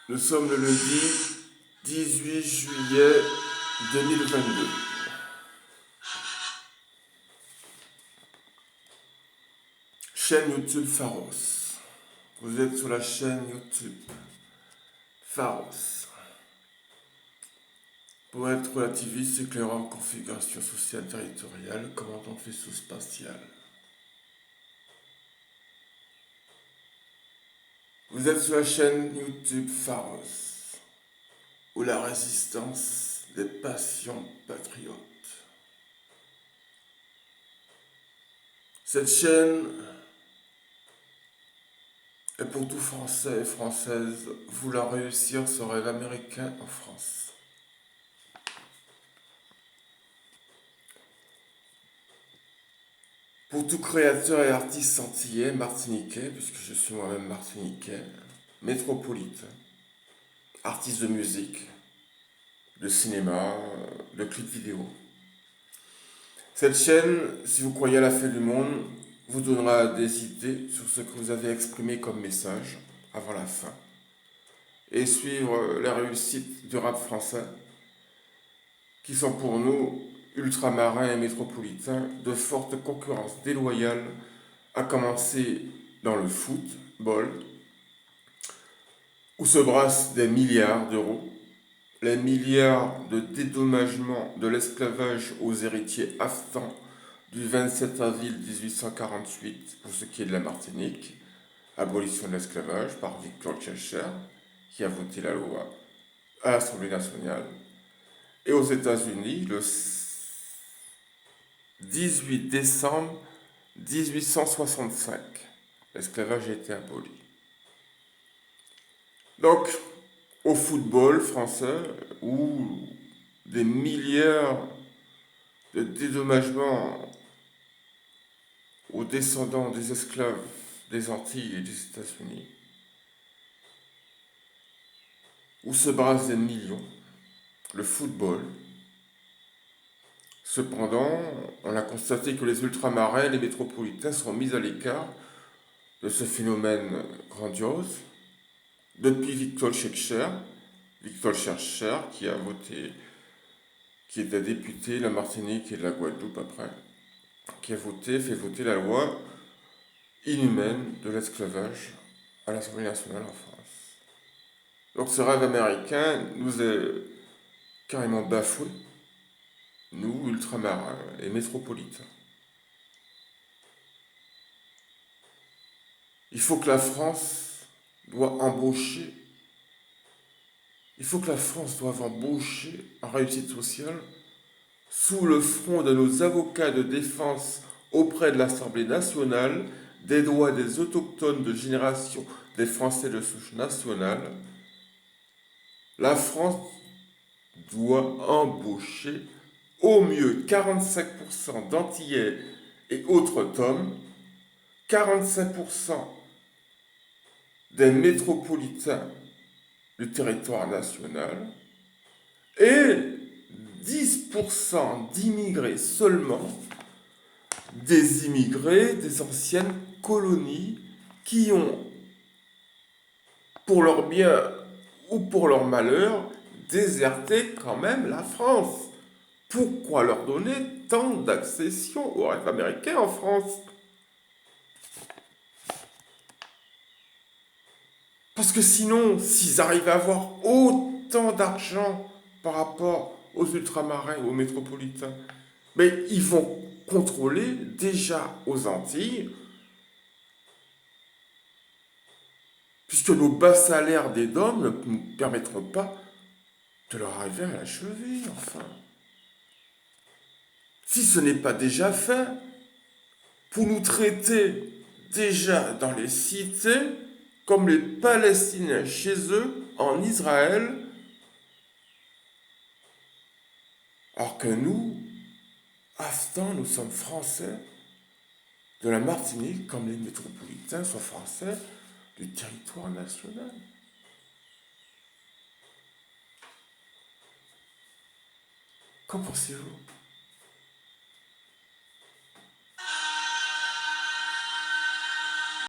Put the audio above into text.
Nous sommes le lundi 18 juillet 2022. Chaîne YouTube Pharos. Vous êtes sur la chaîne YouTube Pharos. Poète relativiste éclairant configuration sociale territoriale, commandant de vaisseau spatial. Vous êtes sur la chaîne YouTube Pharos, où la résistance des passions patriotes. Cette chaîne est pour tout Français et Française voulant réussir son rêve américain en France. Pour tout créateur et artiste antillais, martiniquais, puisque je suis moi-même martiniquais, métropolitain, artiste de musique, de cinéma, de clips vidéo. Cette chaîne, si vous croyez à la fin du monde, vous donnera des idées sur ce que vous avez exprimé comme message avant la fin et suivre les réussites du rap français qui sont pour nous, ultramarins et métropolitains, de forte concurrence déloyale, à commencer dans le football, où se brassent des milliards d'euros, les milliards de dédommagement de l'esclavage aux héritiers aftans du 27 avril 1848 pour ce qui est de la Martinique, abolition de l'esclavage par Victor Schœlcher, qui a voté la loi à l'Assemblée nationale, et aux États-Unis le 18 décembre 1865. L'esclavage a été aboli. Donc, au football français, où des milliards de dédommagements aux descendants des esclaves des Antilles et des États-Unis, où se brassent des millions, le football. Cependant, on a constaté que les ultramarins et les métropolitains sont mis à l'écart de ce phénomène grandiose depuis Victor Schœlcher, qui a voté, qui était député de la Martinique et de la Guadeloupe après, qui a fait voter la loi inhumaine de l'esclavage à l'Assemblée nationale en France. Donc ce rêve américain nous est carrément bafoué, nous, ultramarins et métropolitains. Il faut que la France doive embaucher en réussite sociale sous le front de nos avocats de défense auprès de l'Assemblée nationale des droits des autochtones de génération des Français de souche nationale. La France doit embaucher au mieux 45% d'Antillais et autres tomes, 45% des métropolitains du territoire national et 10% d'immigrés seulement, des immigrés des anciennes colonies qui ont, pour leur bien ou pour leur malheur, déserté quand même la France. Pourquoi leur donner tant d'accession au rêve américain en France? Parce que sinon, s'ils arrivent à avoir autant d'argent par rapport aux ultramarins ou aux métropolitains, mais ils vont contrôler déjà aux Antilles, puisque nos bas salaires des DOM ne nous permettront pas de leur arriver à la cheville, enfin. Si ce n'est pas déjà fait, pour nous traiter déjà dans les cités comme les Palestiniens chez eux en Israël, alors que nous, Aftans, nous sommes français de la Martinique comme les métropolitains sont français du territoire national. Qu'en pensez-vous?